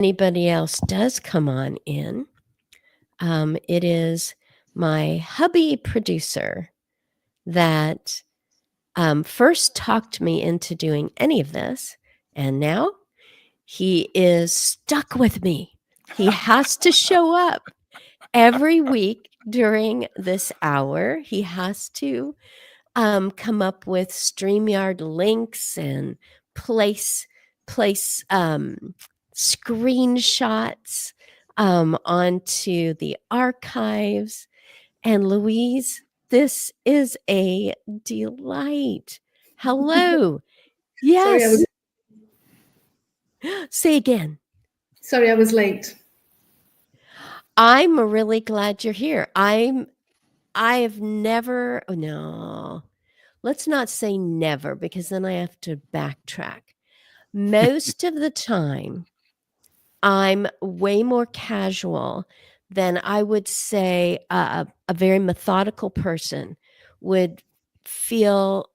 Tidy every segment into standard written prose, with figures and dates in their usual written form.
anybody else does come on in, it is my hubby producer that first talked me into doing any of this, and now he is stuck with me. He has to show up every week during this hour. He has to come up with StreamYard links and place screenshots onto the archives. And Louise, this is a delight. Hello. Sorry, Yes. Say again. Sorry, I was late. I'm really glad you're here. I've never, oh no, let's not say never because then I have to backtrack. Most of the time, I'm way more casual than I would say a very methodical person would feel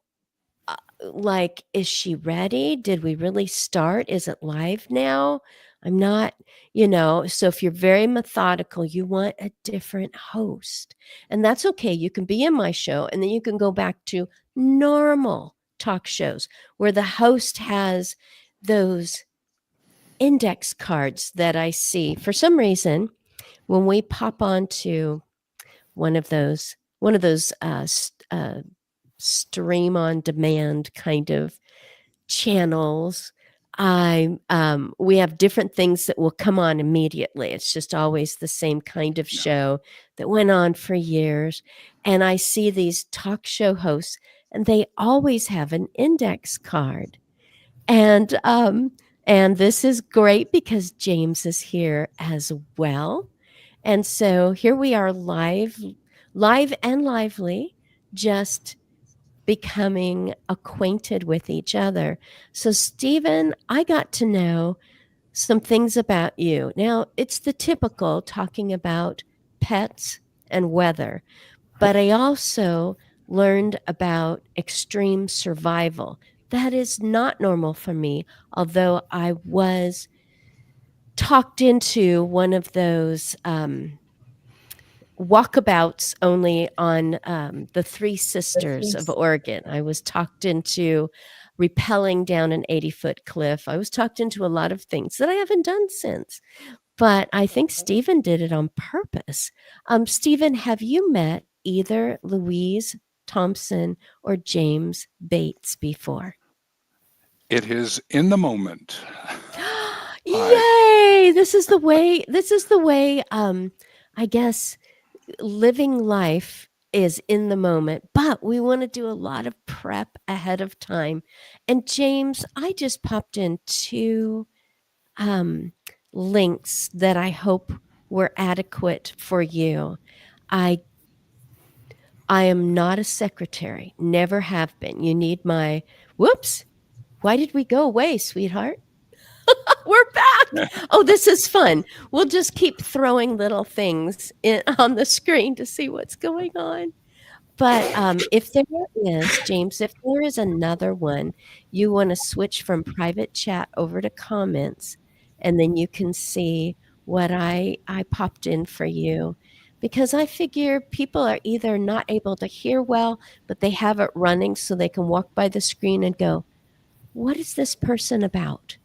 like, is she ready? Did we really start? Is it live now? I'm not, so if you're very methodical, you want a different host. And that's okay. You can be in my show and then you can go back to normal talk shows where the host has those index cards that I see. For some reason, when we pop onto one of those stream on demand kind of channels, we have different things that will come on immediately. It's just always the same kind of show that went on for years. And I see these talk show hosts, and they always have an index card. And this is great because James is here as well. And so here we are live and lively, just becoming acquainted with each other. So, Stephen, I got to know some things about you. Now, it's the typical talking about pets and weather, but I also learned about extreme survival. That is not normal for me, although I was talked into one of those walkabouts only on the Three Sisters of Oregon. I was talked into rappelling down an 80-foot cliff. I was talked into a lot of things that I haven't done since. But I think Stephen did it on purpose. Stephen, have you met either Louise Thompson or James Bates before? It is in the moment. Yay! This is the way, I guess, living life is in the moment, but we want to do a lot of prep ahead of time. And James, I just popped in two links that I hope were adequate for you. I am not a secretary, never have been. You need my, whoops, why did we go away, sweetheart? We're back. Oh, this is fun. We'll just keep throwing little things on the screen to see what's going on. But if there is, James, if there is another one, you want to switch from private chat over to comments, and then you can see what I popped in for you. Because I figure people are either not able to hear well, but they have it running so they can walk by the screen and go, what is this person about?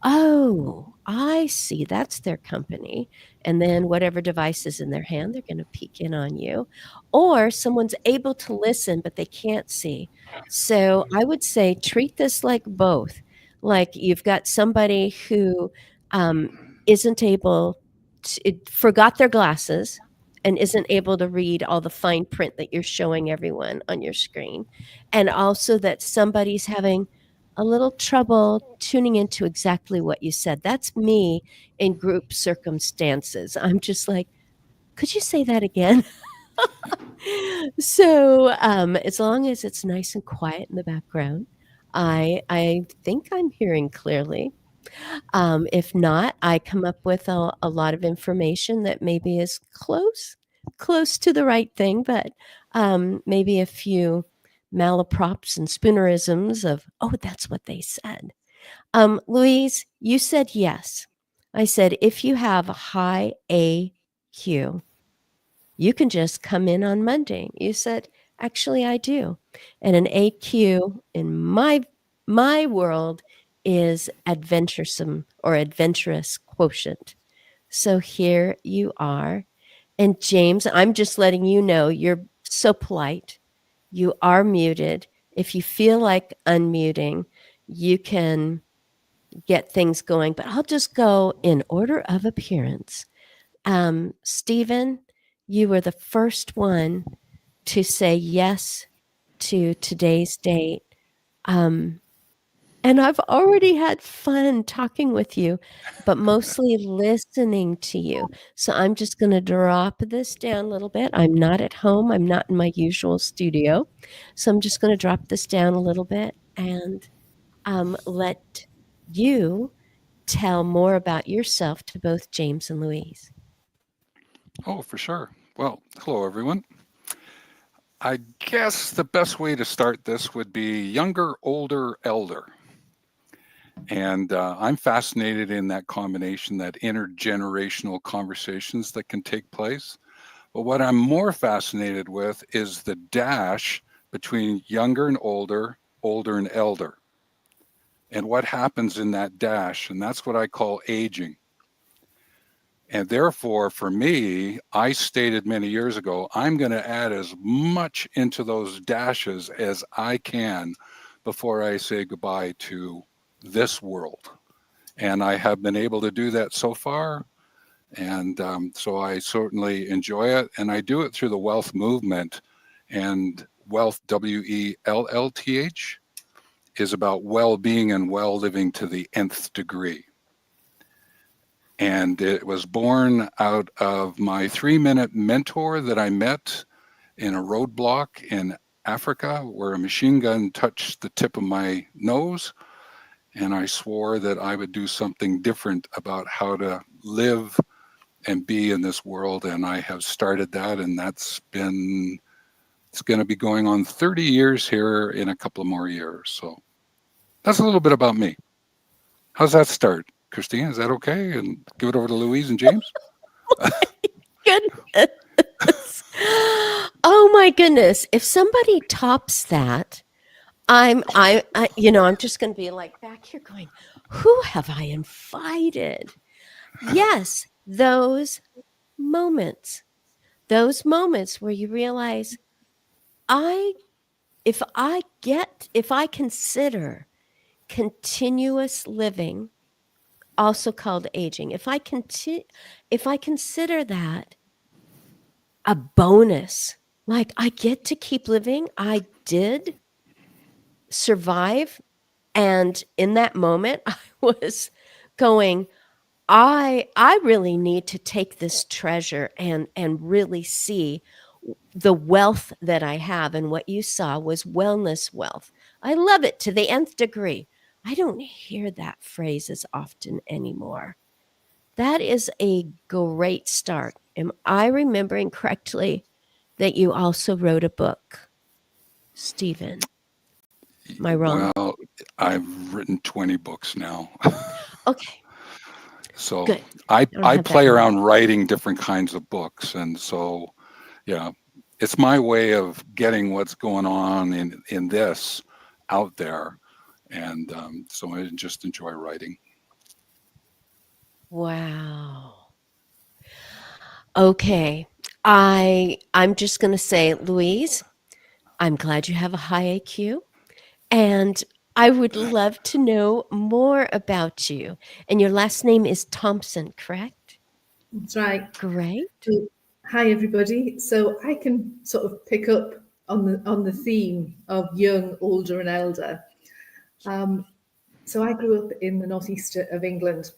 Oh, I see. That's their company. And then whatever device is in their hand, they're going to peek in on you. Or someone's able to listen, but they can't see. So I would say treat this like both. Like you've got somebody who isn't able to, forgot their glasses and isn't able to read all the fine print that you're showing everyone on your screen. And also that somebody's having a little trouble tuning into exactly what you said. That's me in group circumstances. I'm just like, could you say that again? So as long as it's nice and quiet in the background, I think I'm hearing clearly. If not, I come up with a lot of information that maybe is close to the right thing, but maybe a few malaprops and spoonerisms of, oh, that's what they said. Louise, you said yes. I said, if you have a high AQ, you can just come in on Monday. You said, actually, I do. And an AQ in my world is adventuresome or adventurous quotient. So here you are. And James, I'm just letting you know, you're so polite. You are muted. If you feel like unmuting, you can get things going, but I'll just go in order of appearance. Stephen, you were the first one to say yes to today's date. And I've already had fun talking with you, but mostly listening to you. So I'm just going to drop this down a little bit. I'm not at home. I'm not in my usual studio. So I'm just going to drop this down a little bit and let you tell more about yourself to both James and Louise. Oh, for sure. Well, hello, everyone. I guess the best way to start this would be younger, older, elder. And I'm fascinated in that combination, that intergenerational conversations that can take place. But what I'm more fascinated with is the dash between younger and older, older and elder, and what happens in that dash. And that's what I call aging. And therefore, for me, I stated many years ago, I'm going to add as much into those dashes as I can before I say goodbye to this world. And I have been able to do that so far. And so I certainly enjoy it. And I do it through the wealth movement. And wealth, WELLTH, is about well-being and well-living to the nth degree. And it was born out of my 3-minute mentor that I met in a roadblock in Africa where a machine gun touched the tip of my nose. And I swore that I would do something different about how to live and be in this world. And I have started that, and it's going to be going on 30 years here in a couple of more years. So that's a little bit about me. How's that start? Christine, is that okay? And give it over to Louise and James. Goodness. Oh my goodness. If somebody tops that, I'm just going to be like back here going, who have I invited? Yes, those moments where you realize if I consider continuous living, also called aging, if I consider that a bonus, like I get to keep living, I did survive. And in that moment, I was going, I really need to take this treasure and really see the wealth that I have. And what you saw was wellness wealth. I love it to the nth degree. I don't hear that phrase as often anymore. That is a great start. Am I remembering correctly that you also wrote a book, Stephen? Am I wrong? Well, I've written 20 books now. Okay. So Good. I have play that around writing different kinds of books. And so, yeah, it's my way of getting what's going on in this out there. And so I just enjoy writing. Wow. Okay. I'm just going to say, Louise, I'm glad you have a high IQ, and I would love to know more about you. And your last name is Thompson, correct? That's right. Great. So, hi, everybody. So I can sort of pick up on the theme of young, older, and elder. So I grew up in the northeast of England,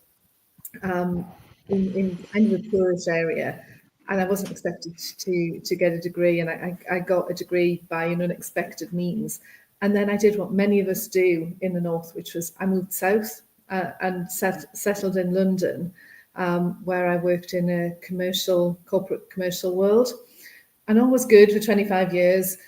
in kind of a poorish area, and I wasn't expected to get a degree, and I got a degree by an unexpected means. And then I did what many of us do in the north, which was I moved south and settled in London, where I worked in a corporate commercial world, and all was good for 25 years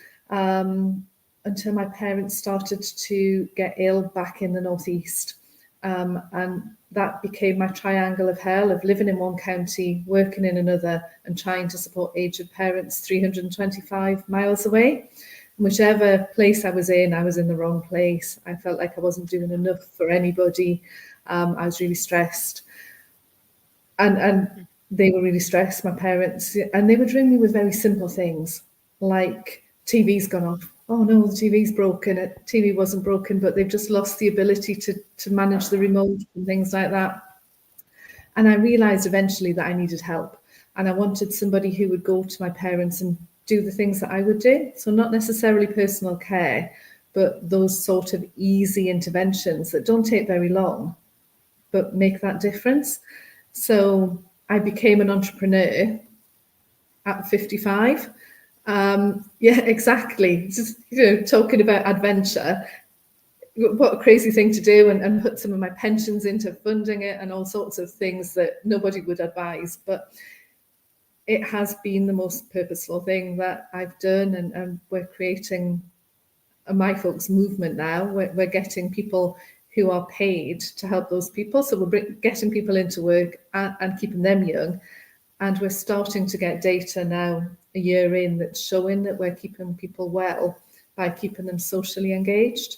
until my parents started to get ill back in the northeast. And that became my triangle of hell of living in one county, working in another, and trying to support aged parents 325 miles away. Whichever place I was in the wrong place. I felt like I wasn't doing enough for anybody. I was really stressed. And they were really stressed, my parents, and they would ring me with very simple things like, TV's gone off. Oh no, the TV's broken. TV wasn't broken, but they've just lost the ability to manage the remote and things like that. And I realised eventually that I needed help. And I wanted somebody who would go to my parents and do the things that I would do. So not necessarily personal care, but those sort of easy interventions that don't take very long, but make that difference. So I became an entrepreneur at 55. Yeah, exactly. Just, talking about adventure, what a crazy thing to do, and put some of my pensions into funding it and all sorts of things that nobody would advise. But it has been the most purposeful thing that I've done, and we're creating a My Folks movement now. We're getting people who are paid to help those people. So we're getting people into work and keeping them young. And we're starting to get data now, a year in, that's showing that we're keeping people well by keeping them socially engaged.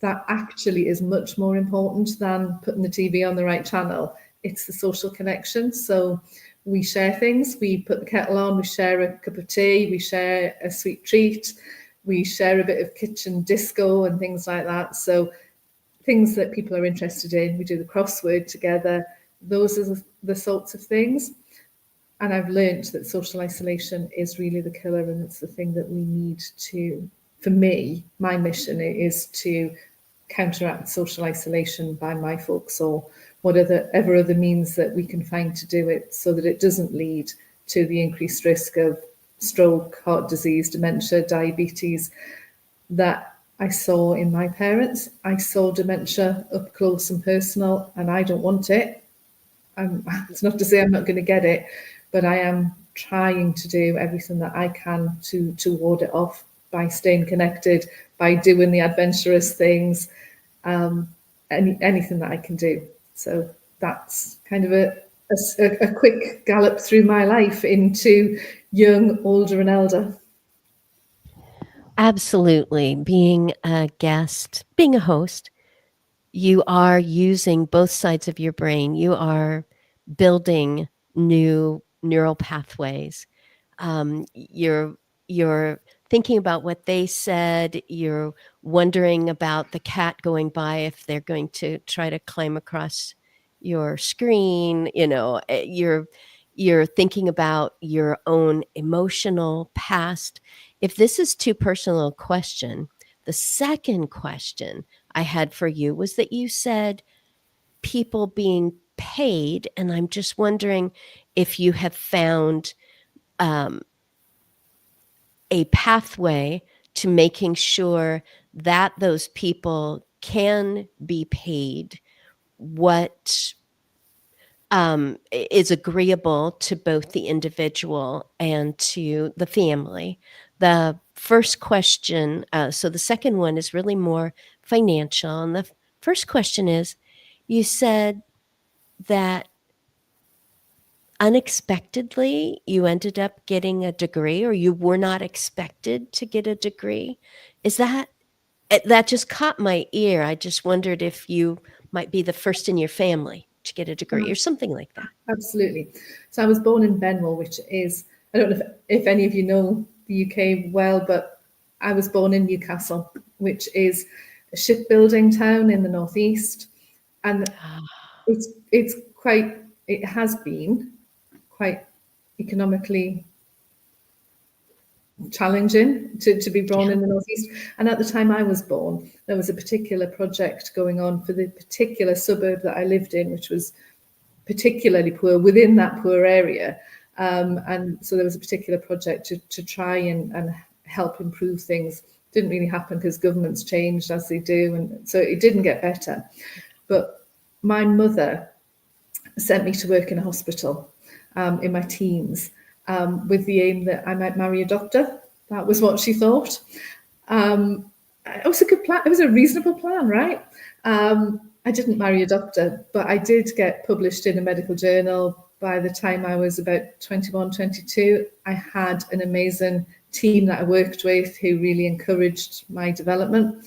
That actually is much more important than putting the TV on the right channel. It's the social connection. So we share things. We put the kettle on, we share a cup of tea, we share a sweet treat, we share a bit of kitchen disco and things like that. So things that people are interested in. We do the crossword together. Those are the sorts of things. And I've learned that social isolation is really the killer, and it's the thing that we need to, for me, my mission is to counteract social isolation by My Folks, or whatever other means that we can find to do it, so that it doesn't lead to the increased risk of stroke, heart disease, dementia, diabetes that I saw in my parents. I saw dementia up close and personal, and I don't want it. It's not to say I'm not going to get it, but I am trying to do everything that I can to ward it off by staying connected, by doing the adventurous things, anything that I can do. So that's kind of a quick gallop through my life into young, older, and elder. Absolutely. Being a guest, being a host, you are using both sides of your brain. You are building new neural pathways. You're thinking about what they said. You're wondering about the cat going by, if they're going to try to climb across your screen. You're thinking about your own emotional past. If this is too personal a question, the second question I had for you was that you said people being paid, and I'm just wondering if you have found a pathway to making sure that those people can be paid what is agreeable to both the individual and to the family. The first question, so the second one is really more financial. And the first question is, you said that unexpectedly you ended up getting a degree, or you were not expected to get a degree. Is that just caught my ear? I just wondered if you might be the first in your family to get a degree or something like that. Absolutely. So I was born in Benwell, which is, I don't know if any of you know the UK well, but I was born in Newcastle, which is a shipbuilding town in the northeast. And it has been quite economically challenging to be born in the northeast. And at the time I was born, there was a particular project going on for the particular suburb that I lived in, which was particularly poor within that poor area. And so there was a particular project to try and help improve things. Didn't really happen because governments changed as they do. And so it didn't get better. But my mother sent me to work in a hospital in my teens with the aim that I might marry a doctor. That was what she thought. It was a good plan. It was a reasonable plan, right? I didn't marry a doctor, but I did get published in a medical journal by the time I was about 21, 22. I had an amazing team that I worked with who really encouraged my development.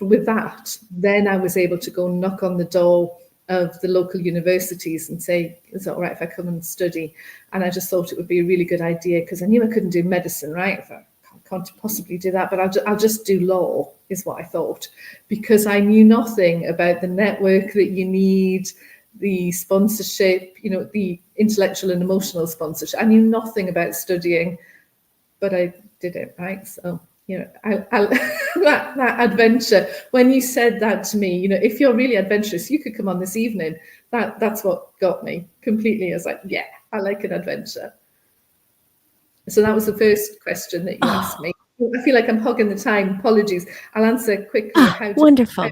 With that, then I was able to go knock on the door of the local universities and say, is it all right if I come and study? And I just thought it would be a really good idea because I knew I couldn't do medicine, right? I can't possibly do that, but I'll just do law, is what I thought, because I knew nothing about the network that you need, the sponsorship, the intellectual and emotional sponsorship. I knew nothing about studying, but I did it, right? So, that adventure, when you said that to me, if you're really adventurous, you could come on this evening. That's what got me completely. I was like, yeah, I like an adventure. So that was the first question that you asked me. I feel like I'm hogging the time. Apologies. I'll answer quickly. Wonderful.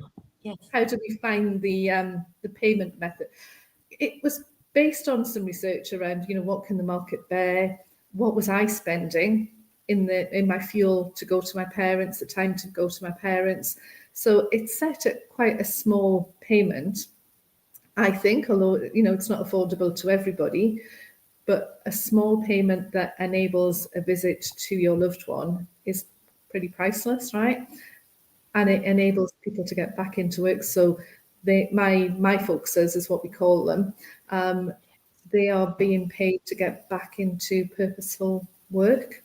How do we find the payment method? It was based on some research around, what can the market bear? What was I spending in my fuel to go to my parents, the time to go to my parents? So it's set at quite a small payment, I think, although, it's not affordable to everybody. But a small payment that enables a visit to your loved one is pretty priceless, right? And it enables people to get back into work. So my folksers is what we call them. They are being paid to get back into purposeful work.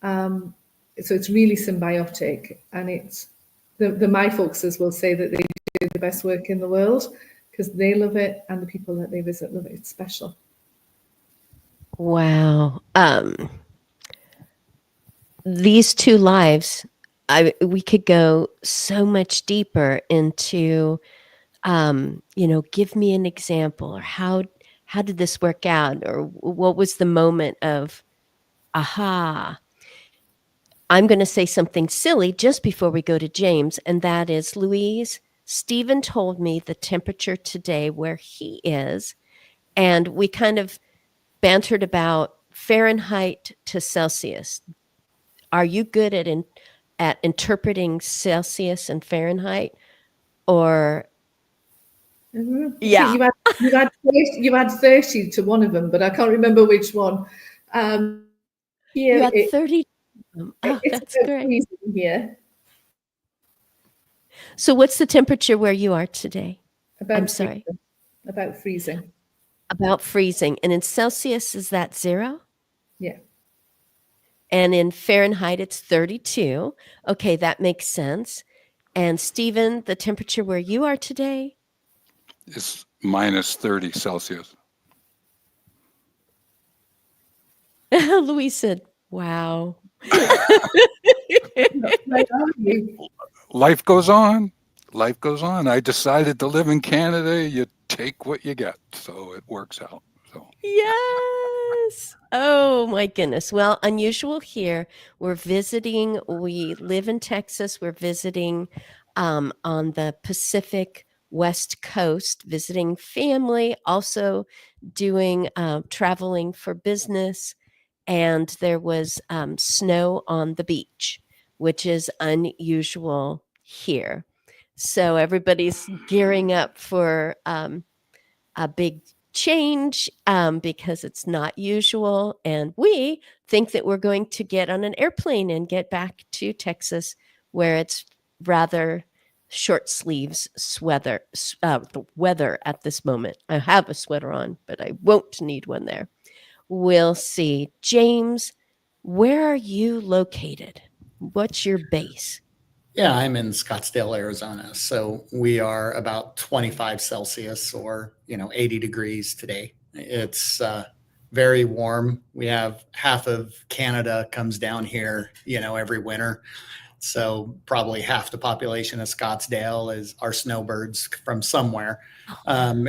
So it's really symbiotic, and it's the my folksers will say that they do the best work in the world because they love it and the people that they visit love it. It's special. Wow. These two lives, we could go so much deeper into, give me an example, or how did this work out, or what was the moment of aha. I'm going to say something silly just before we go to James, and that is, Louise, Stephen told me the temperature today where he is, and we kind of bantered about Fahrenheit to Celsius. Are you good at interpreting Celsius and Fahrenheit? Or yeah, you had 30 to one of them, but I can't remember which one. You had 30. Oh, that's great. Here. So what's the temperature where you are today? I'm sorry. About freezing. About freezing. And in Celsius, is that 0? Yeah. And in Fahrenheit, it's 32. Okay, that makes sense. And Stephen, the temperature where you are today? Is minus 30 Celsius. Louise said, wow. Life goes on. Life goes on. I decided to live in Canada. You take what you get. So it works out. So Yes. Oh my goodness. Well, unusual here. We're visiting. We live in Texas. We're visiting on the Pacific West Coast, visiting family, also doing traveling for business. And there was snow on the beach, which is unusual here. So everybody's gearing up for a big change because it's not usual. And we think that we're going to get on an airplane and get back to Texas, where it's rather short sleeves sweater, the weather at this moment. I have a sweater on, but I won't need one there. We'll see. James, where are you located? What's your base? Yeah, I'm in Scottsdale, Arizona. So we are about 25 Celsius or, 80 degrees today. It's very warm. We have half of Canada comes down here, every winter. So probably half the population of Scottsdale are snowbirds from somewhere. And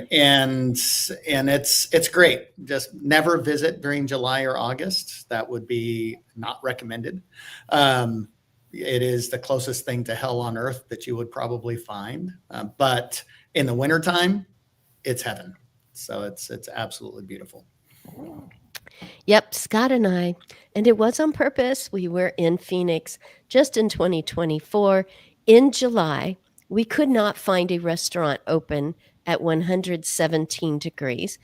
it's great. Just never visit during July or August. That would be not recommended. It is the closest thing to hell on earth that you would probably find. But in the wintertime, it's heaven. So it's absolutely beautiful. Yep, Scott and I, and it was on purpose. We were in Phoenix just in 2024 in July. We could not find a restaurant open at 117 degrees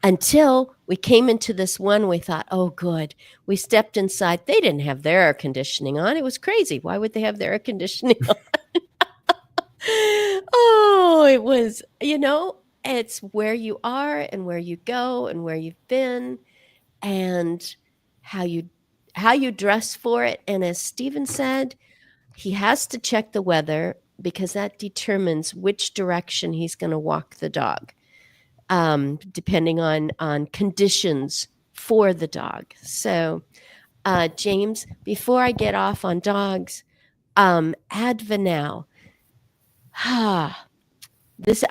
until we came into this one. We thought, oh, good. We stepped inside. They didn't have their air conditioning on. It was crazy. Why would they have their air conditioning on? Oh, it was, it's where you are and where you go and where you've been and how you dress for it. And as Stephen said, he has to check the weather because that determines which direction he's going to walk the dog, depending on conditions for the dog. So, James, before I get off on dogs, Advanal. This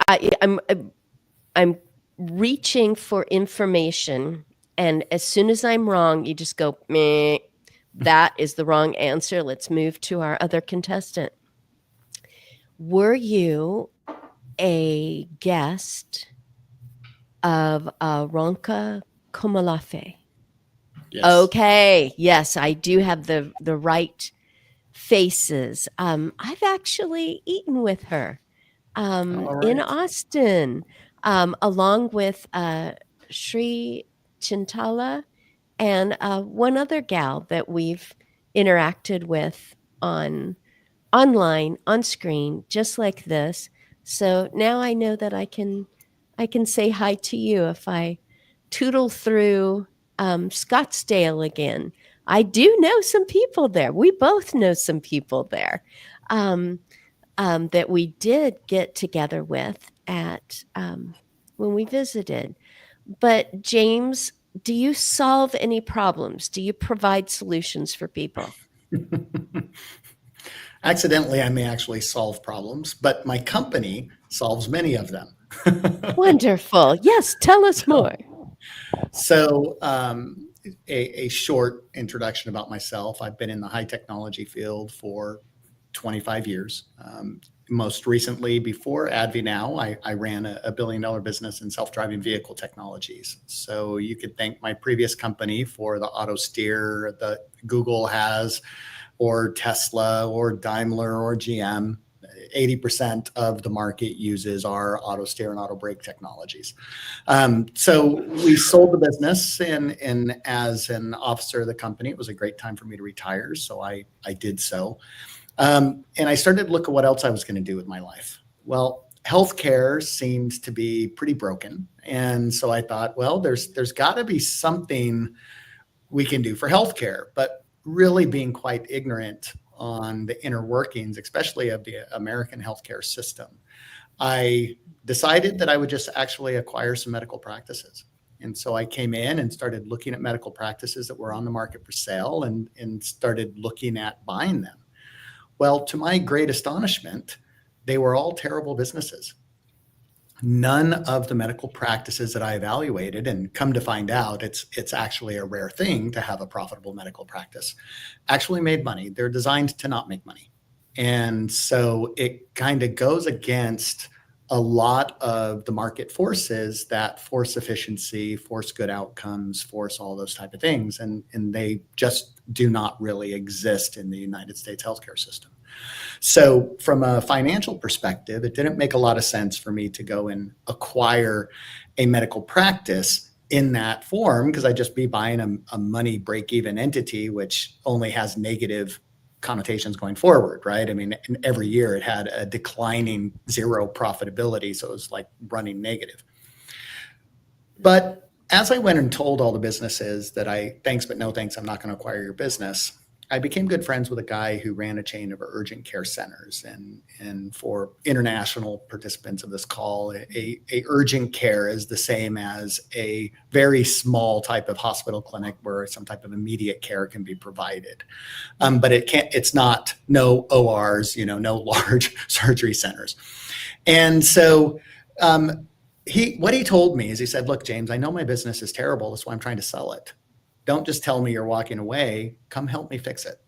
I'm reaching for information, and as soon as I'm wrong, you just go, meh. That is the wrong answer. Let's move to our other contestant. Were you a guest of Ronka Komalafe? Yes. Okay. Yes, I do have the right faces. I've actually eaten with her in Austin, along with Sri Chintala and one other gal that we've interacted with online, on screen, just like this. So now I know that I can say hi to you if I tootle through Scottsdale again. I do know some people there. We both know some people there that we did get together with at when we visited. But James, do you solve any problems? Do you provide solutions for people? Accidentally, I may actually solve problems, but my company solves many of them. Wonderful. Yes, tell us more. So, a short introduction about myself. I've been in the high technology field for 25 years. Most recently, before AdviNow, I ran a $1 billion business in self-driving vehicle technologies. So you could thank my previous company for the auto steer that Google has, or Tesla, or Daimler, or GM. 80% of the market uses our auto steer and auto brake technologies. So we sold the business, and as an officer of the company, it was a great time for me to retire. So I did so. And I started to look at what else I was going to do with my life. Well, healthcare seems to be pretty broken. And so I thought, well, there's got to be something we can do for healthcare, but really being quite ignorant on the inner workings, especially of the American healthcare system, I decided that I would just actually acquire some medical practices. And so I came in and started looking at medical practices that were on the market for sale and started looking at buying them. Well, to my great astonishment, they were all terrible businesses. None of the medical practices that I evaluated, and come to find out, it's actually a rare thing to have a profitable medical practice, actually made money. They're designed to not make money. And so it kind of goes against a lot of the market forces that force efficiency, force good outcomes, force all those type of things. And they just do not really exist in the United States healthcare system. So from a financial perspective, it didn't make a lot of sense for me to go and acquire a medical practice in that form, because I'd just be buying a money break-even entity, which only has negative connotations going forward, right? I mean, every year it had a declining zero profitability, so it was like running negative. But as I went and told all the businesses that thanks but no thanks, I'm not going to acquire your business, I became good friends with a guy who ran a chain of urgent care centers. And for international participants of this call, a urgent care is the same as a very small type of hospital clinic where some type of immediate care can be provided. But it's not no ORs, no large surgery centers. And so what he told me is, he said, look, James, I know my business is terrible. That's why I'm trying to sell it. Don't just tell me you're walking away. Come help me fix it.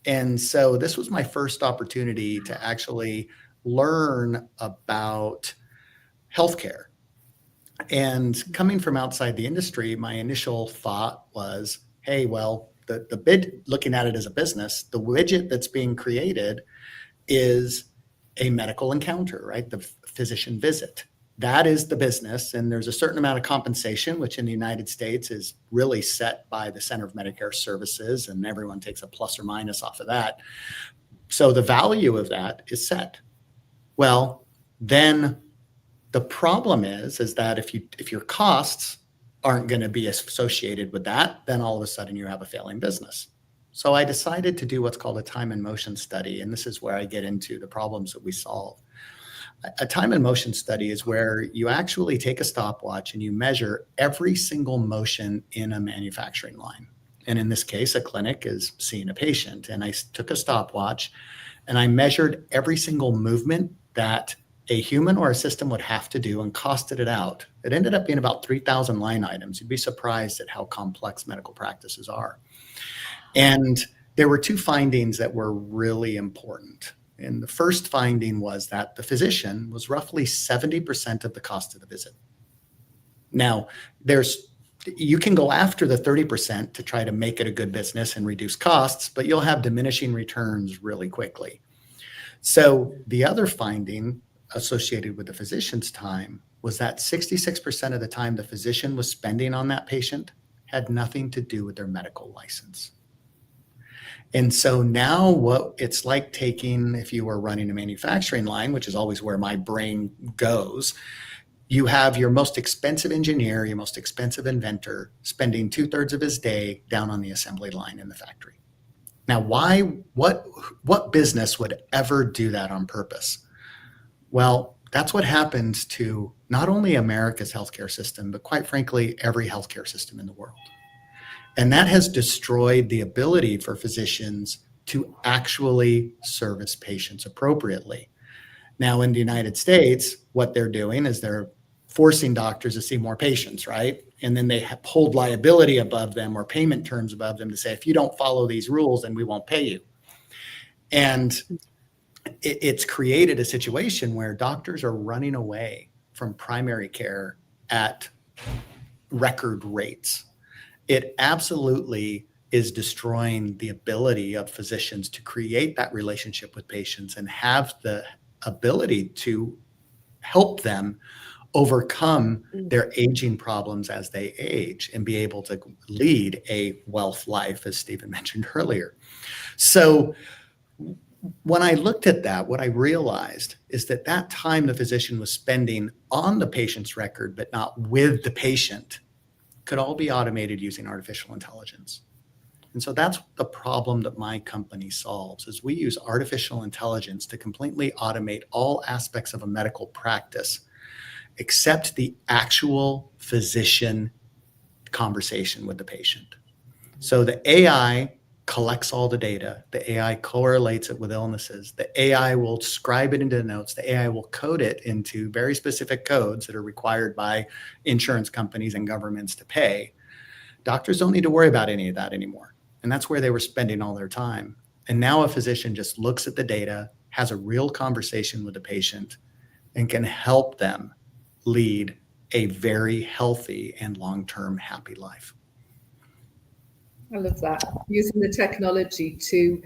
And so this was my first opportunity to actually learn about healthcare. And coming from outside the industry, my initial thought was, hey, well, looking at it as a business, the widget that's being created is a medical encounter, right? The physician visit. That is the business. And there's a certain amount of compensation, which in the United States is really set by the Center of Medicare Services, and everyone takes a plus or minus off of that. So the value of that is set. Well, then the problem is that if your costs aren't going to be associated with that, then all of a sudden you have a failing business. So I decided to do what's called a time and motion study. And this is where I get into the problems that we solve. A time and motion study is where you actually take a stopwatch and you measure every single motion in a manufacturing line. And in this case, a clinic is seeing a patient. And I took a stopwatch and I measured every single movement that a human or a system would have to do and costed it out. It ended up being about 3,000 line items. You'd be surprised at how complex medical practices are. And there were two findings that were really important. And the first finding was that the physician was roughly 70% of the cost of the visit. Now, you can go after the 30% to try to make it a good business and reduce costs, but you'll have diminishing returns really quickly. So the other finding associated with the physician's time was that 66% of the time the physician was spending on that patient had nothing to do with their medical license. And so now what it's like taking, if you were running a manufacturing line, which is always where my brain goes, you have your most expensive engineer, your most expensive inventor spending 2/3 of his day down on the assembly line in the factory. Now, what business would ever do that on purpose? Well, that's what happens to not only America's healthcare system, but quite frankly, every healthcare system in the world. And that has destroyed the ability for physicians to actually service patients appropriately. Now, in the United States, what they're doing is they're forcing doctors to see more patients, right? And then they hold liability above them or payment terms above them to say, if you don't follow these rules, then we won't pay you. And it's created a situation where doctors are running away from primary care at record rates. It absolutely is destroying the ability of physicians to create that relationship with patients and have the ability to help them overcome their aging problems as they age and be able to lead a wealth life, as Stephen mentioned earlier. So when I looked at that, what I realized is that time the physician was spending on the patient's record, but not with the patient, could all be automated using artificial intelligence. And so that's the problem that my company solves, is we use artificial intelligence to completely automate all aspects of a medical practice, except the actual physician conversation with the patient. So the AI collects all the data, the AI correlates it with illnesses, the AI will scribe it into notes, the AI will code it into very specific codes that are required by insurance companies and governments to pay. Doctors don't need to worry about any of that anymore. And that's where they were spending all their time. And now a physician just looks at the data, has a real conversation with the patient, and can help them lead a very healthy and long-term happy life. I love that. Using the technology to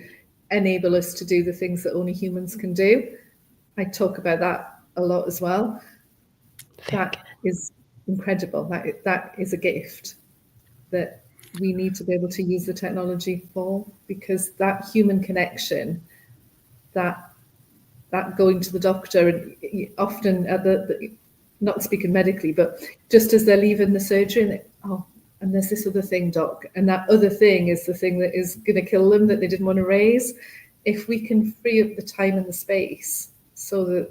enable us to do the things that only humans can do. I talk about that a lot as well. That is incredible. That is a gift that we need to be able to use the technology for, because that human connection, that going to the doctor, and often at not speaking medically, but just as they're leaving the surgery, and there's this other thing, doc, and that other thing is the thing that is going to kill them that they didn't want to raise. If we can free up the time and the space so that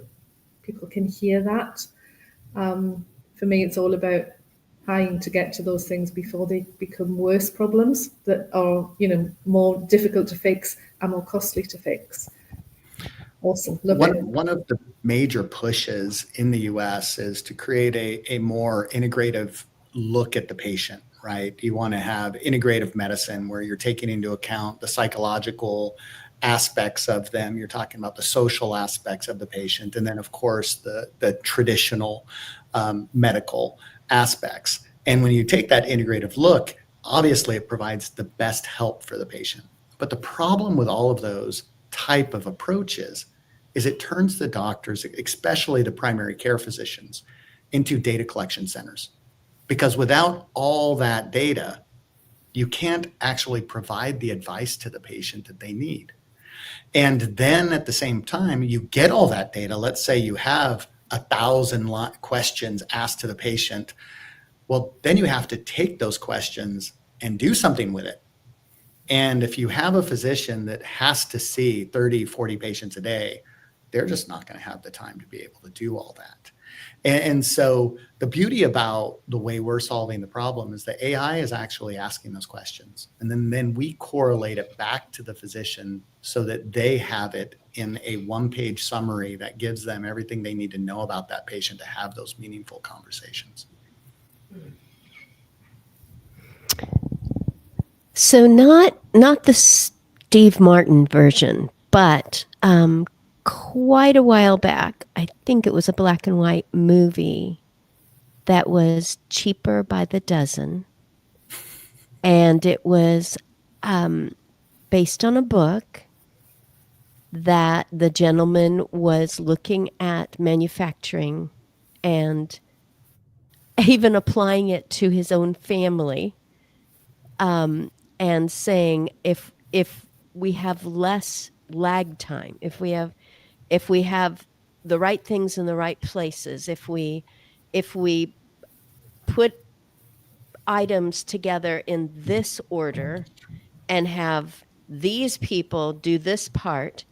people can hear that, for me, it's all about trying to get to those things before they become worse problems that are, more difficult to fix and more costly to fix. Awesome. One of the major pushes in the US is to create a more integrative look at the patient, right? You want to have integrative medicine where you're taking into account the psychological aspects of them. You're talking about the social aspects of the patient. And then, of course, the traditional medical aspects. And when you take that integrative look, obviously it provides the best help for the patient. But the problem with all of those type of approaches is it turns the doctors, especially the primary care physicians, into data collection centers. Because without all that data, you can't actually provide the advice to the patient that they need. And then at the same time, you get all that data. Let's say you have 1,000 questions asked to the patient. Well, then you have to take those questions and do something with it. And if you have a physician that has to see 30, 40 patients a day, they're just not going to have the time to be able to do all that. And so the beauty about the way we're solving the problem is that AI is actually asking those questions. And then we correlate it back to the physician so that they have it in a one-page summary that gives them everything they need to know about that patient to have those meaningful conversations. So not the Steve Martin version, but quite a while back, I think it was a black and white movie that was cheaper by the dozen. And it was based on a book that the gentleman was looking at manufacturing and even applying it to his own family, and saying if we have less lag time, if we have the right things in the right places, if we put items together in this order and have these people do this part,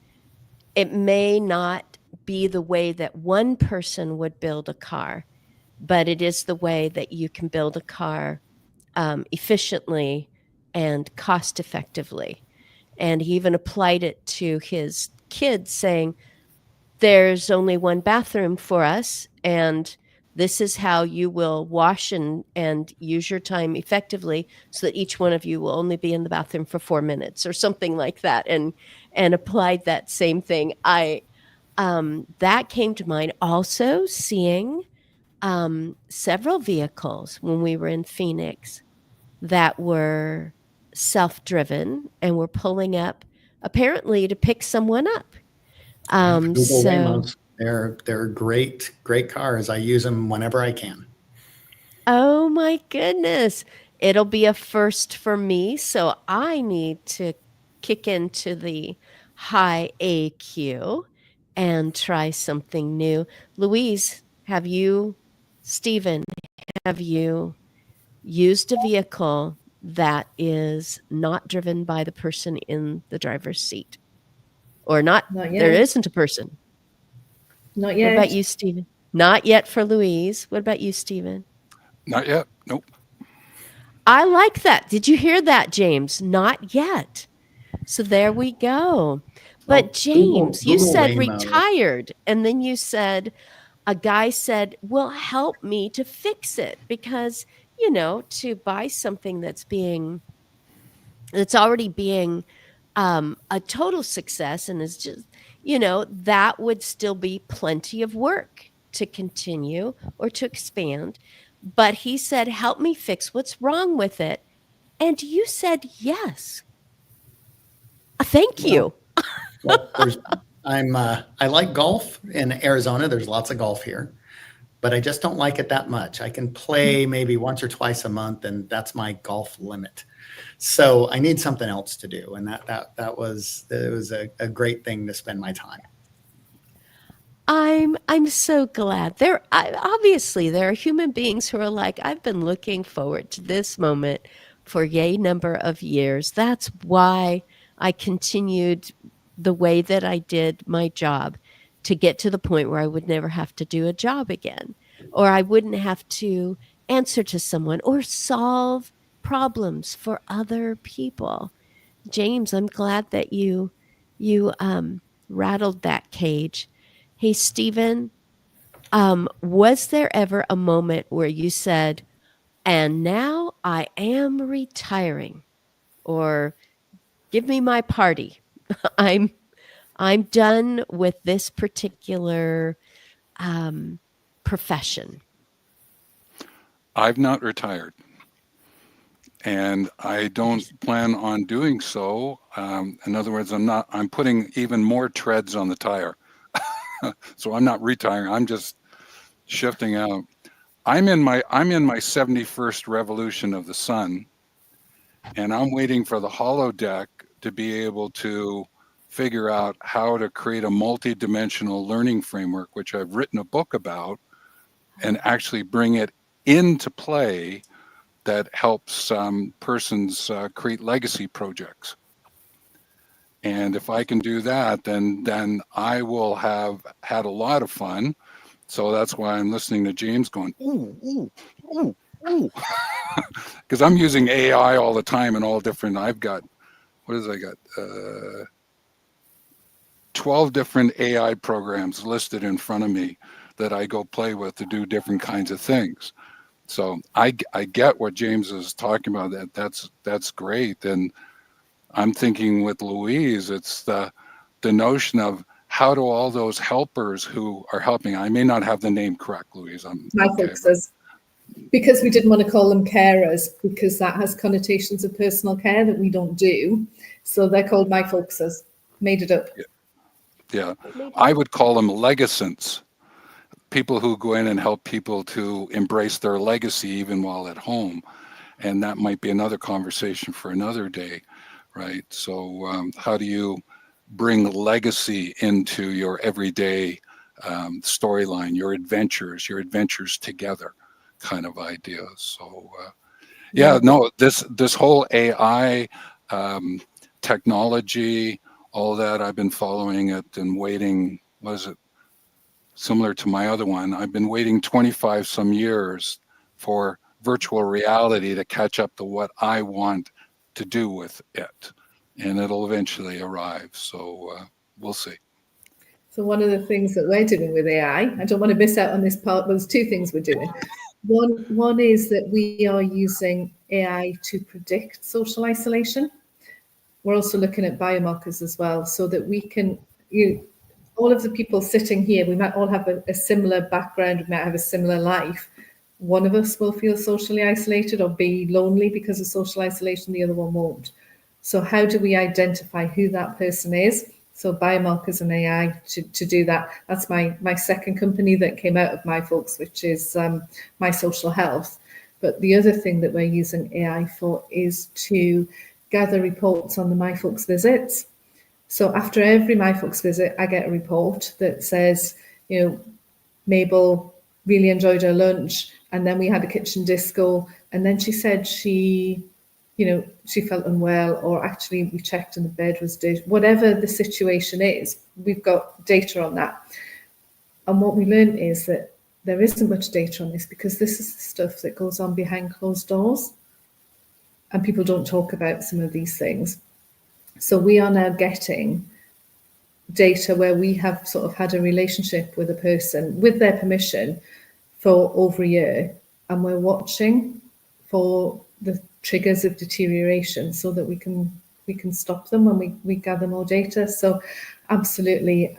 it may not be the way that one person would build a car, but it is the way that you can build a car efficiently and cost effectively. And he even applied it to his kids, saying, there's only one bathroom for us, and this is how you will wash and use your time effectively so that each one of you will only be in the bathroom for 4 minutes or something like that, and applied that same thing. That came to mind. Also seeing several vehicles when we were in Phoenix that were self-driven and were pulling up apparently to pick someone up. Google So Waymos, they're great cars. I use them whenever I can. oh my goodness, it'll be a first for me. So I need to kick into the high AQ and try something new. Louise, Stephen, have you used a vehicle that is not driven by the person in the driver's seat? Or not Not yet. there isn't a person. Not What yet. about you, Stephen? Not yet for Louise. What about you, Stephen? Not yet. Nope. I like that. Did you hear that, James? Not yet. So there we go. But Well, James, you Google said Waymo. retired, and then you said, a guy said, well, help me to fix it, because, to buy something that's already being a total success and is just, that would still be plenty of work to continue or to expand. But he said, help me fix what's wrong with it. And you said yes. Thank you. Well, I like golf in Arizona. There's lots of golf here, but I just don't like it that much. I can play maybe once or twice a month, and that's my golf limit. So I need something else to do, and it was a great thing to spend my time. I'm so glad. Obviously there are human beings who are like, I've been looking forward to this moment for yay number of years. That's why I continued the way that I did my job, to get to the point where I would never have to do a job again, or I wouldn't have to answer to someone or solve problems for other people. James, I'm glad that you rattled that cage. Hey, Stephen, was there ever a moment where you said, and now I am retiring, or give me my party? I'm done with this particular profession. I've not retired, and I don't plan on doing so. In other words, I'm putting even more treads on the tire. So I'm not retiring. I'm just shifting out. I'm in my 71st revolution of the sun, and I'm waiting for the holodeck to be able to figure out how to create a multi-dimensional learning framework, which I've written a book about, and actually bring it into play that helps persons create legacy projects. And if I can do that, then I will have had a lot of fun. So that's why I'm listening to James going, ooh, ooh, ooh, ooh. Because I'm using AI all the time and all different. I've got, I got? 12 different AI programs listed in front of me that I go play with to do different kinds of things. So I get what James is talking about. That's great. And I'm thinking with Louise, it's the notion of how do all those helpers who are helping, I may not have the name correct, Louise. My folks says, because we didn't want to call them carers, because that has connotations of personal care that we don't do. So they're called my folkses. Made it up. Yeah. I would call them legacents. People who go in and help people to embrace their legacy even while at home. And that might be another conversation for another day, right? So how do you bring legacy into your everyday storyline, your adventures together kind of ideas? So yeah, no, this whole AI technology, all that, I've been following it and waiting, similar to my other one, I've been waiting 25 some years for virtual reality to catch up to what I want to do with it. And it'll eventually arrive. So we'll see. So one of the things that we're doing with AI, I don't want to miss out on this part, but there's two things we're doing. One is that we are using AI to predict social isolation. We're also looking at biomarkers as well, so that we can, all of the people sitting here, we might all have a similar background, we might have a similar life. One of us will feel socially isolated or be lonely because of social isolation, the other one won't. So how do we identify who that person is? So biomarkers and AI to do that. That's my second company that came out of my folks, which is My Social Health. But the other thing that we're using AI for is to gather reports on the My Folks visits. So after every My Folks visit, I get a report that says, Mabel really enjoyed her lunch, and then we had a kitchen disco, and then she said she felt unwell, or actually we checked and the bed was dirty. Whatever the situation is, we've got data on that. And what we learned is that there isn't much data on this because this is the stuff that goes on behind closed doors. And people don't talk about some of these things. So we are now getting data where we have sort of had a relationship with a person with their permission for over a year. And we're watching for the triggers of deterioration so that we can stop them when we gather more data. So absolutely,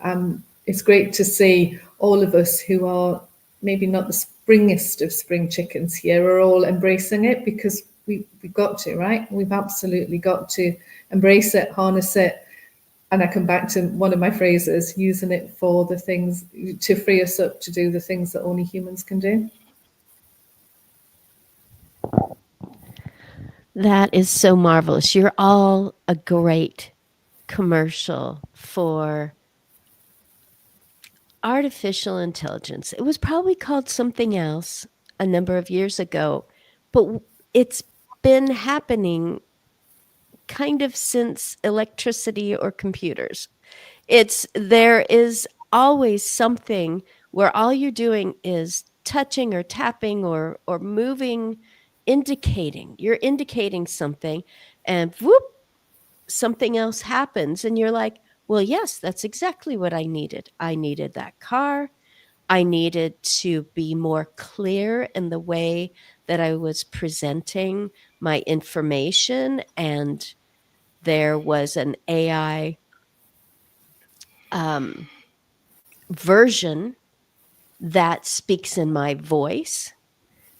it's great to see all of us who are maybe not the springest of spring chickens here are all embracing it, because we've got to, right? We've absolutely got to embrace it, harness it. And I come back to one of my phrases, using it for the things to free us up to do the things that only humans can do. That is so marvelous. You're all a great commercial for artificial intelligence. It was probably called something else a number of years ago, but it's been happening kind of since electricity or computers. There is always something where all you're doing is touching or tapping or moving, you're indicating something, and whoop, something else happens, and you're like, well, yes, that's exactly what I needed. I needed that car. I needed to be more clear in the way that I was presenting my information, and there was an AI version that speaks in my voice.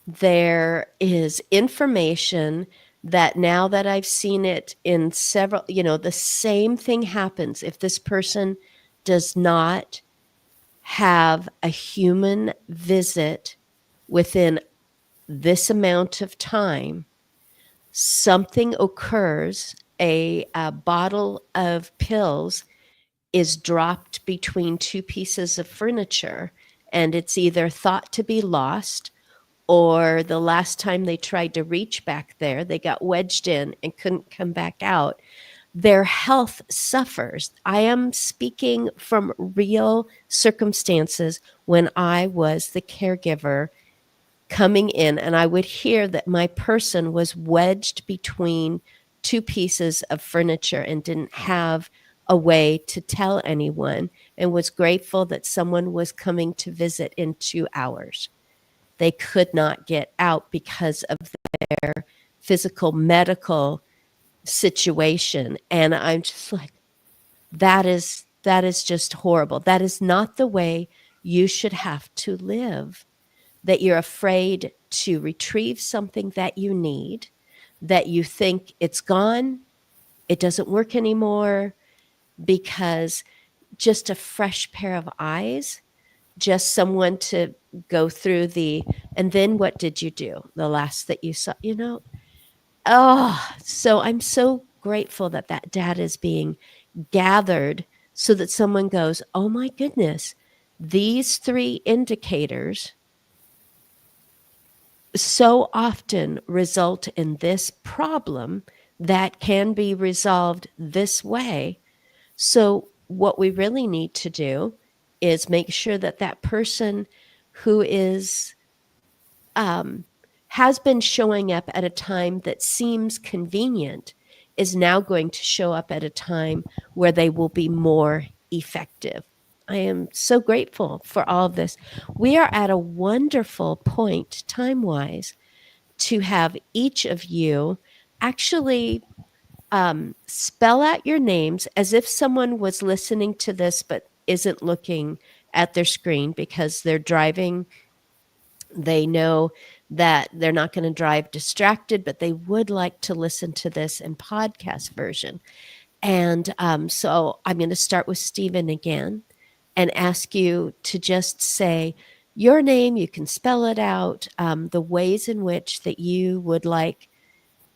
There is information that now that I've seen it in several, the same thing happens if this person does not have a human visit within this amount of time, something occurs, a bottle of pills is dropped between two pieces of furniture, and it's either thought to be lost, or the last time they tried to reach back there, they got wedged in and couldn't come back out. Their health suffers. I am speaking from real circumstances when I was the caregiver coming in, and I would hear that my person was wedged between two pieces of furniture and didn't have a way to tell anyone, and was grateful that someone was coming to visit in 2 hours. They could not get out because of their physical medical situation. And I'm just like, that is just horrible. That is not the way you should have to live. That you're afraid to retrieve something that you need, that you think it's gone, it doesn't work anymore, because just a fresh pair of eyes, just someone to go through and then what did you do? The last that you saw, so I'm so grateful that data is being gathered so that someone goes, oh my goodness, these 3 indicators so often result in this problem that can be resolved this way. So what we really need to do is make sure that person who is has been showing up at a time that seems convenient is now going to show up at a time where they will be more effective. I am so grateful for all of this. We are at a wonderful point time-wise to have each of you actually spell out your names as if someone was listening to this but isn't looking at their screen because they're driving. They know that they're not going to drive distracted, but they would like to listen to this in podcast version. And so I'm going to start with Stephen again and ask you to just say your name. You can spell it out, the ways in which that you would like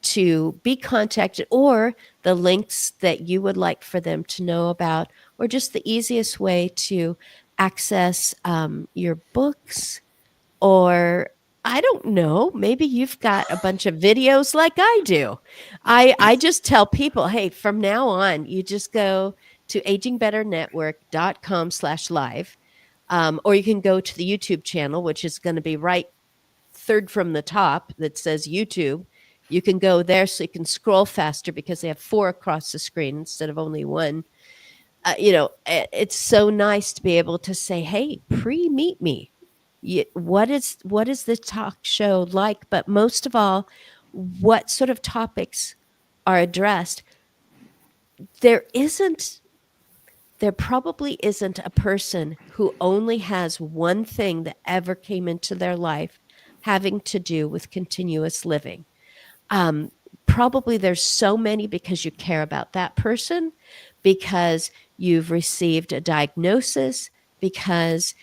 to be contacted, or the links that you would like for them to know about, or just the easiest way to access your books, or I don't know, maybe you've got a bunch of videos like I do. I just tell people, hey, from now on, you just go to agingbetternetwork.com/live, or you can go to the YouTube channel, which is going to be right third from the top that says YouTube. You can go there so you can scroll faster because they have 4 across the screen instead of only 1. It's so nice to be able to say, hey, pre-meet me. What is the talk show like? But most of all, what sort of topics are addressed? There probably isn't a person who only has one thing that ever came into their life having to do with continuous living. Probably there's so many because you care about that person, because you've received a diagnosis, because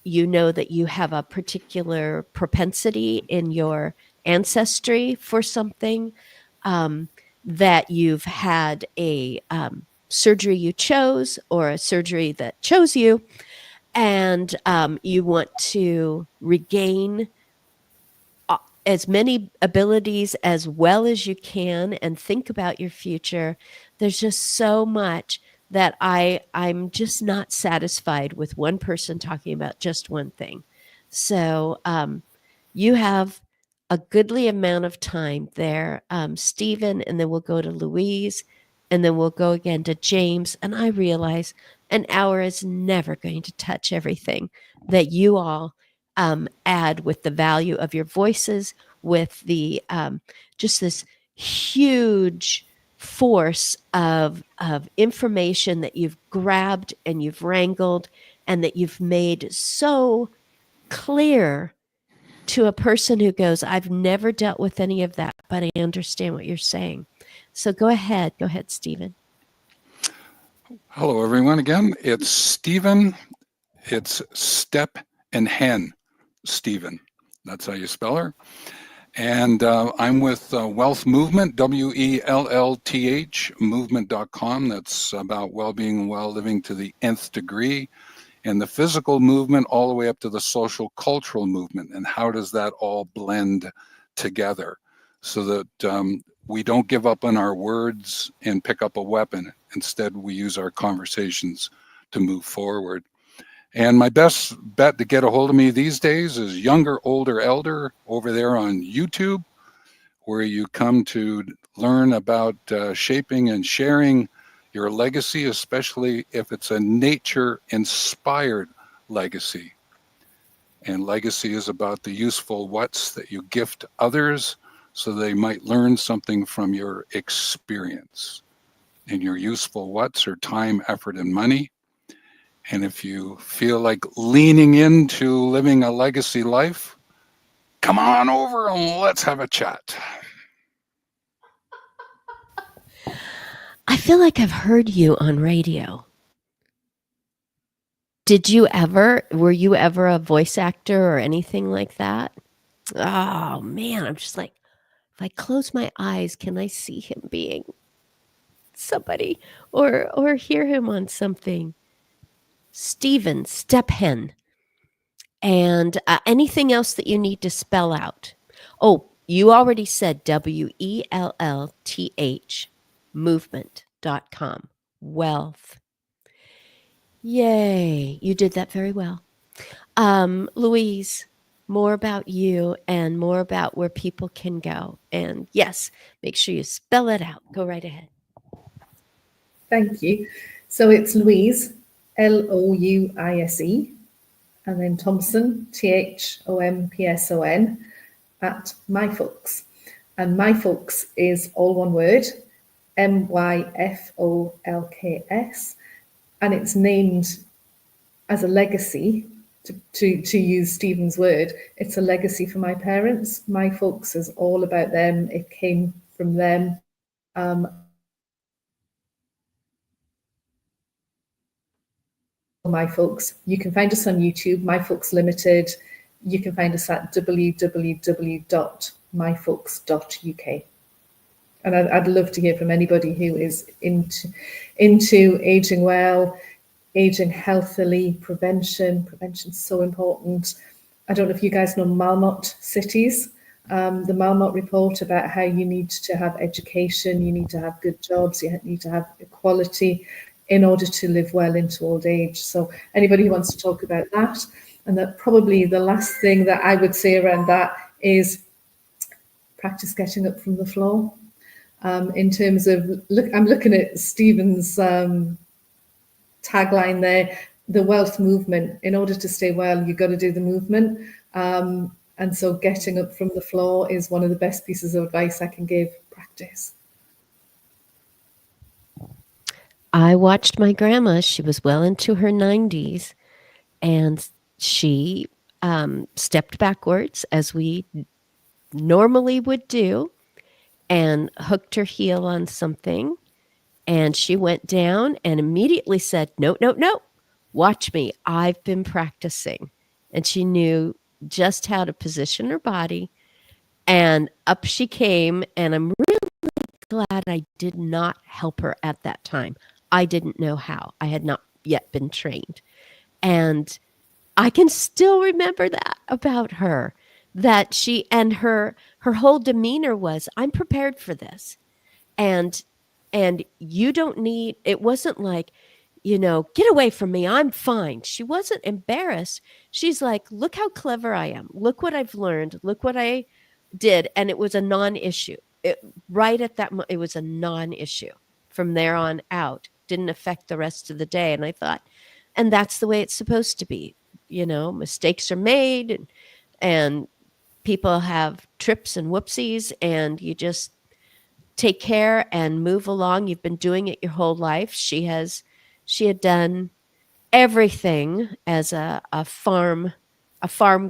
you know that you have a particular propensity in your ancestry for something, that you've had a surgery you chose or a surgery that chose you, and you want to regain as many abilities as well as you can and think about your future. There's just so much that I'm just not satisfied with one person talking about just one thing. So you have a goodly amount of time there, Stephen, and then we'll go to Louise, and then we'll go again to James. And I realize an hour is never going to touch everything that you all add with the value of your voices, with the just this huge force of information that you've grabbed and you've wrangled and that you've made so clear to a person who goes, I've never dealt with any of that, but I understand what you're saying. So go ahead, Stephen. Hello, everyone. Again, it's Stephen, It's Step and Hen, Stephen. That's how you spell her. And I'm with Wealth Movement, WELLTH, movement.com. That's about well-being and well-living to the nth degree. And the physical movement all the way up to the social cultural movement. And how does that all blend together so that we don't give up on our words and pick up a weapon. Instead, we use our conversations to move forward. And my best bet to get a hold of me these days is Younger, Older, Elder over there on YouTube, where you come to learn about shaping and sharing your legacy, especially if it's a nature-inspired legacy. And legacy is about the useful whats that you gift others so they might learn something from your experience. And your useful whats are time, effort, and money. And if you feel like leaning into living a legacy life, come on over and let's have a chat. I feel like I've heard you on radio. Were you ever a voice actor or anything like that? Oh man, I'm just like, if I close my eyes, can I see him being somebody or hear him on something? Stephen Stephen. And anything else that you need to spell out? Oh, you already said WELLTH movement.com. Wealth. Yay. You did that very well. Louise, more about you and more about where people can go. And yes, make sure you spell it out. Go right ahead. Thank you. So it's Louise, Louise, and then Thompson, THOMPSON, at MyFolks. And MyFolks is all one word, MYFOLKS, and it's named as a legacy, to use Stephen's word. It's a legacy for my parents. MyFolks is all about them. It came from them. MyFolks. You can find us on YouTube, MyFolks Limited. You can find us at www.myfolks.uk. And I'd love to hear from anybody who is into aging well, aging healthily, prevention. Prevention's so important. I don't know if you guys know Marmot cities, the Marmot report about how you need to have education, you need to have good jobs, you need to have equality in order to live well into old age. So anybody who wants to talk about that, and that probably the last thing that I would say around that is practice getting up from the floor. In terms of, I'm looking at Stephen's tagline there, the wealth movement. In order to stay well, you've got to do the movement. And so getting up from the floor is one of the best pieces of advice I can give. Practice. I watched my grandma. She was well into her 90s, and she stepped backwards, as we normally would do, and hooked her heel on something. And she went down and immediately said, no, no, no, watch me. I've been practicing. And she knew just how to position her body. And up she came. And I'm really glad I did not help her at that time. I didn't know how. I had not yet been trained. And I can still remember that about her, that she and her whole demeanor was, I'm prepared for this. And you don't need, it wasn't like, get away from me, I'm fine. She wasn't embarrassed. She's like, look how clever I am. Look what I've learned. Look what I did. And it was a non-issue. Right at that moment, it was a non-issue. From there on out, didn't affect the rest of the day. And I thought, and that's the way it's supposed to be. Mistakes are made and people have trips and whoopsies, and you just take care and move along. You've been doing it your whole life. She had done everything as a farm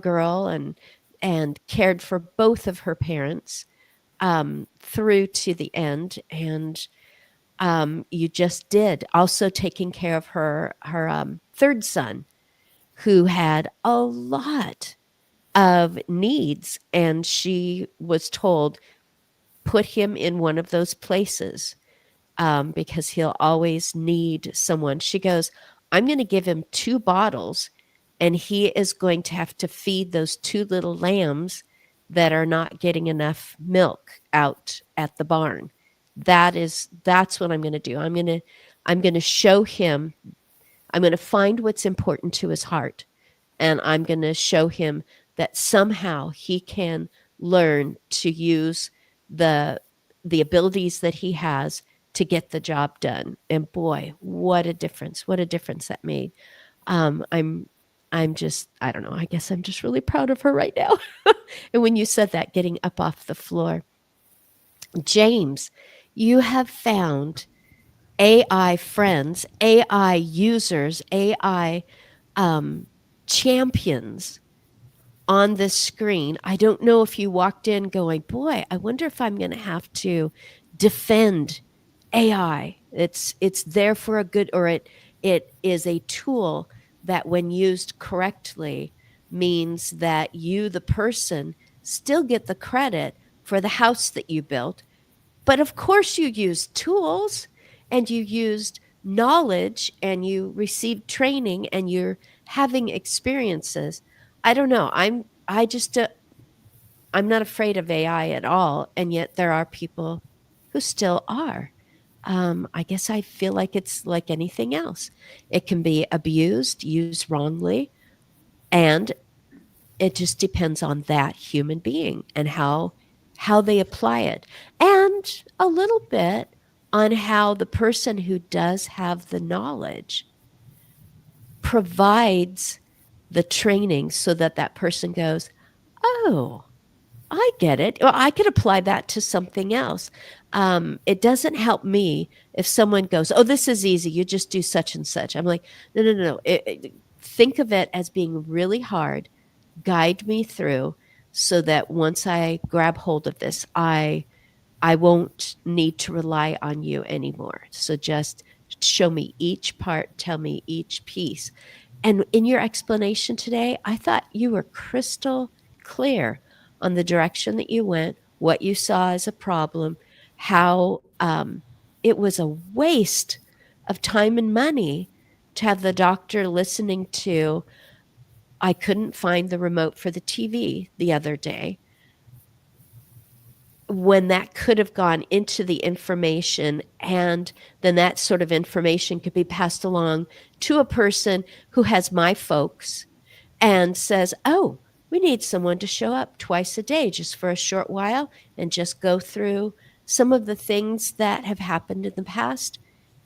girl and cared for both of her parents through to the end. And you just did. Also taking care of her third son. who had a lot of needs, and she was told, put him in one of those places because he'll always need someone. She goes, I'm going to give him 2 bottles, and he is going to have to feed those 2 little lambs that are not getting enough milk out at the barn. That's what I'm going to do. I'm going to show him, I'm going to find what's important to his heart, and I'm going to show him that somehow he can learn to use the abilities that he has to get the job done. And boy, what a difference that made. I'm just, I don't know, I guess I'm just really proud of her right now. And when you said that, getting up off the floor, James, you have found AI friends, AI users, AI champions on this screen. I don't know if you walked in going, boy, I wonder if I'm going to have to defend AI. It's there for a good, or it is a tool that when used correctly means that you, the person, still get the credit for the house that you built. But of course you used tools and you used knowledge and you received training and you're having experiences. I don't know. I'm not afraid of AI at all, and yet there are people who still are. I guess I feel like it's like anything else. It can be abused, used wrongly, and it just depends on that human being and how they apply it, and a little bit on how the person who does have the knowledge provides the training so that that person goes, oh, I get it. Well, I could apply that to something else. It doesn't help me if someone goes, oh, this is easy. You just do such and such. I'm like, no. Think of it as being really hard. Guide me through so that once I grab hold of this, I won't need to rely on you anymore. So just show me each part, tell me each piece. And in your explanation today, I thought you were crystal clear on the direction that you went, what you saw as a problem, how it was a waste of time and money to have the doctor listening to, I couldn't find the remote for the TV the other day, when that could have gone into the information, and then that sort of information could be passed along to a person who has my folks and says, oh, we need someone to show up twice a day just for a short while and just go through some of the things that have happened in the past.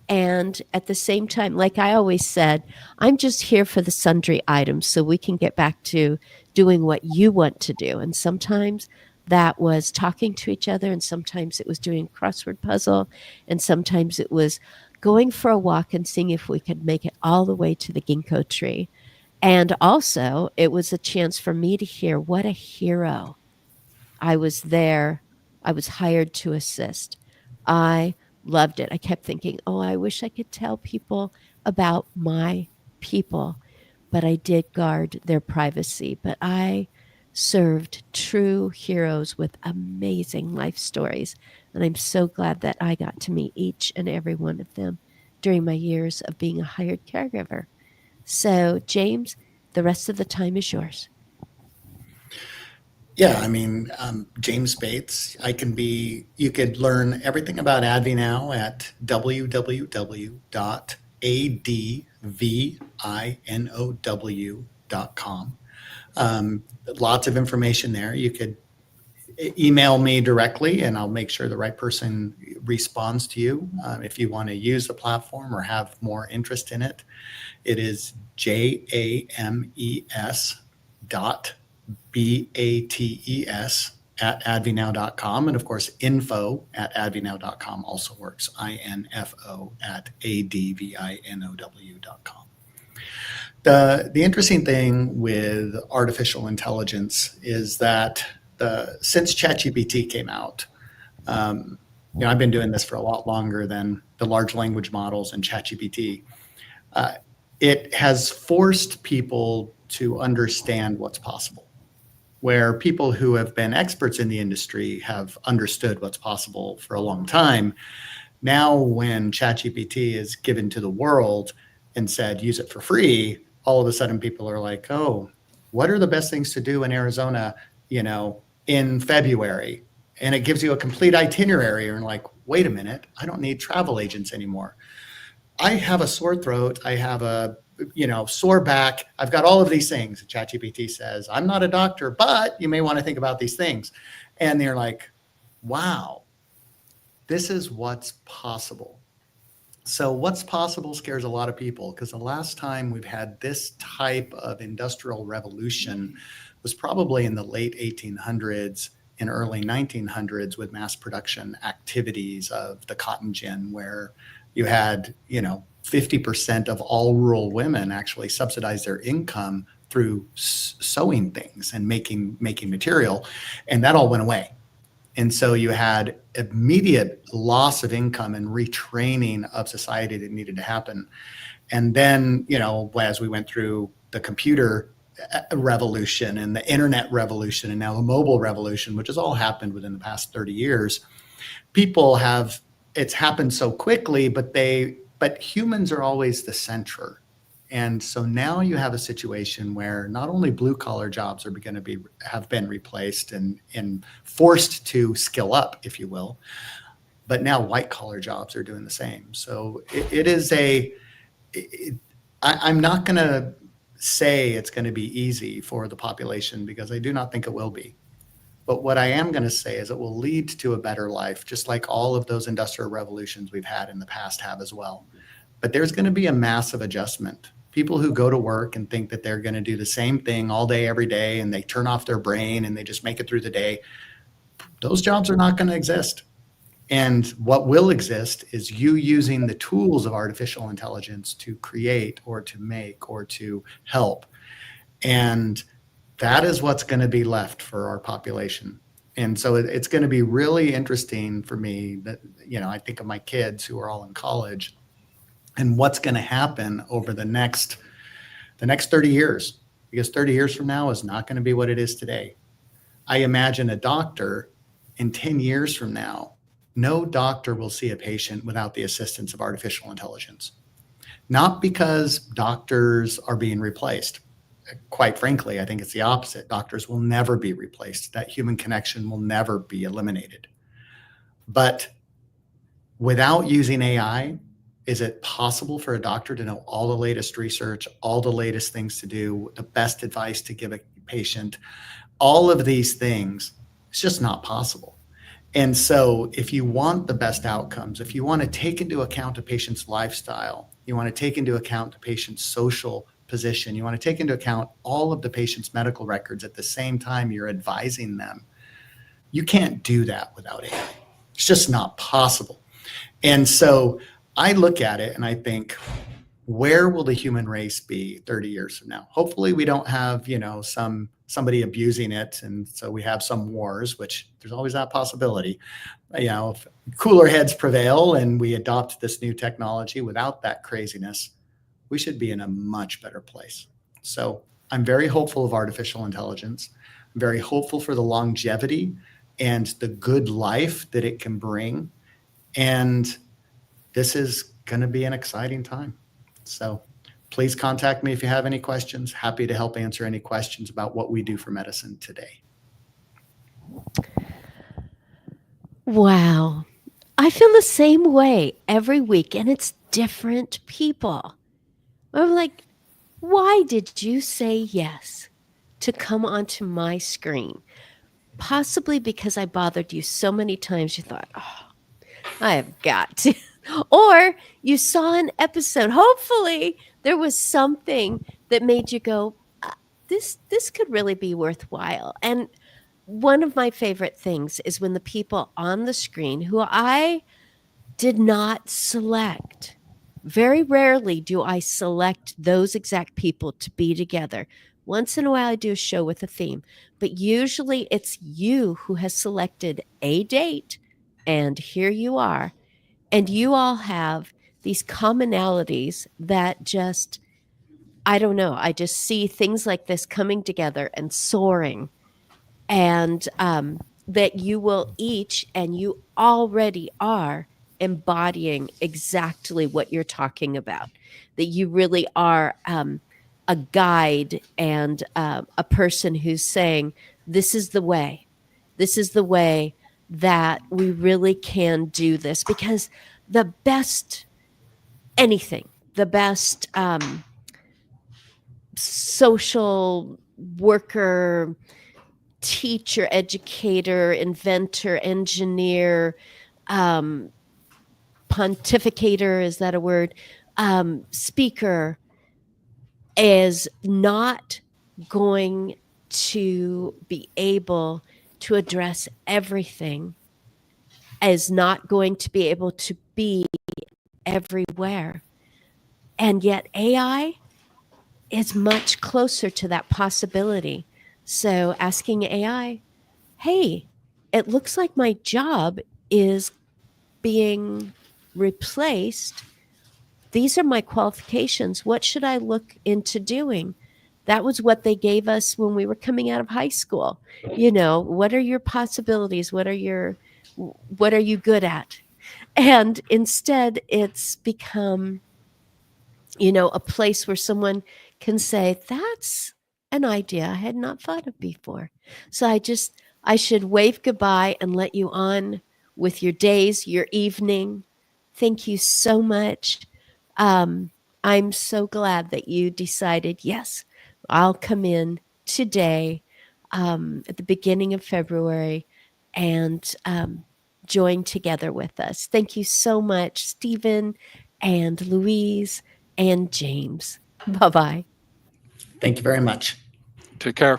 And at the same time, like I always said, I'm just here for the sundry items so we can get back to doing what you want to do. And sometimes that was talking to each other, and sometimes it was doing a crossword puzzle, and sometimes it was going for a walk and seeing if we could make it all the way to the ginkgo tree. And also, it was a chance for me to hear what a hero. I was there. I was hired to assist. I loved it. I kept thinking, oh, I wish I could tell people about my people, but I did guard their privacy. But I served true heroes with amazing life stories. And I'm so glad that I got to meet each and every one of them during my years of being a hired caregiver. So, James, the rest of the time is yours. Yeah, I mean, James Bates, you could learn everything about AdviNow at www.advinow.com. Lots of information there. You could email me directly and I'll make sure the right person responds to you. If you want to use the platform or have more interest in it, it is james.bates@advinow.com. And of course, info@advinow.com also works. info@advinow.com. The interesting thing with artificial intelligence is that since ChatGPT came out, I've been doing this for a lot longer than the large language models and ChatGPT. it has forced people to understand what's possible. Where people who have been experts in the industry have understood what's possible for a long time. Now, when ChatGPT is given to the world and said, use it for free, all of a sudden people are like, oh, what are the best things to do in Arizona, in February? And it gives you a complete itinerary. And like, wait a minute, I don't need travel agents anymore. I have a sore throat. I have a sore back. I've got all of these things. ChatGPT says, I'm not a doctor, but you may want to think about these things. And they're like, wow, this is what's possible. So what's possible scares a lot of people, because the last time we've had this type of industrial revolution was probably in the late 1800s and early 1900s with mass production activities of the cotton gin, where you had, 50% of all rural women actually subsidize their income through sewing things and making material. And that all went away. And so you had immediate loss of income and retraining of society that needed to happen. And then, as we went through the computer revolution and the internet revolution and now the mobile revolution, which has all happened within the past 30 years, it's happened so quickly, but humans are always the center. And so now you have a situation where not only blue collar jobs are going to have been replaced and forced to skill up, if you will, but now white collar jobs are doing the same. So I'm not going to say it's going to be easy for the population, because I do not think it will be. But what I am going to say is it will lead to a better life, just like all of those industrial revolutions we've had in the past have as well. But there's going to be a massive adjustment. People who go to work and think that they're going to do the same thing all day, every day, and they turn off their brain and they just make it through the day, those jobs are not going to exist. And what will exist is you using the tools of artificial intelligence to create or to make or to help. And that is what's going to be left for our population. And so it's going to be really interesting for me that, I think of my kids who are all in college and what's going to happen over the next 30 years, because 30 years from now is not going to be what it is today. I imagine a doctor in 10 years from now, no doctor will see a patient without the assistance of artificial intelligence. Not because doctors are being replaced. Quite frankly, I think it's the opposite. Doctors will never be replaced. That human connection will never be eliminated. But without using AI, is it possible for a doctor to know all the latest research, all the latest things to do, the best advice to give a patient, all of these things? It's just not possible. And so if you want the best outcomes, if you want to take into account a patient's lifestyle, you want to take into account the patient's social position, you want to take into account all of the patient's medical records at the same time you're advising them, you can't do that without AI. It's just not possible. And so I look at it and I think, where will the human race be 30 years from now? Hopefully we don't have, somebody abusing it. And so we have some wars, which there's always that possibility. If cooler heads prevail and we adopt this new technology without that craziness, we should be in a much better place. So I'm very hopeful of artificial intelligence. I'm very hopeful for the longevity and the good life that it can bring. And this is going to be an exciting time. So please contact me if you have any questions. Happy to help answer any questions about what we do for medicine today. Wow. I feel the same way every week, and it's different people. I'm like, why did you say yes to come onto my screen? Possibly because I bothered you so many times you thought, oh, I have got to. Or you saw an episode. Hopefully there was something that made you go, this could really be worthwhile. And one of my favorite things is when the people on the screen who I did not select, very rarely do I select those exact people to be together. Once in a while I do a show with a theme, but usually it's you who has selected a date, and here you are. And you all have these commonalities that just I don't know. I just see things like this coming together and soaring, and that you will each, and you already are embodying exactly what you're talking about, that you really are a guide and a person who's saying, this is the way. This is the way that we really can do this, because the best anything, the best social worker, teacher, educator, inventor, engineer, pontificator, is that a word? Speaker is not going to be able to address everything, is not going to be able to be everywhere. And yet AI is much closer to that possibility. So asking AI, hey, it looks like my job is being replaced. These are my qualifications. What should I look into doing? That was what they gave us when we were coming out of high school. You know, what are your possibilities? What are you good at? And instead it's become, you know, a place where someone can say, that's an idea I had not thought of before. So I should wave goodbye and let you on with your days, your evening. Thank you so much. I'm so glad that you decided, yes, I'll come in today at the beginning of February and join together with us. Thank you so much, Stephen and Louise and James. Bye-bye. Thank you very much. Take care.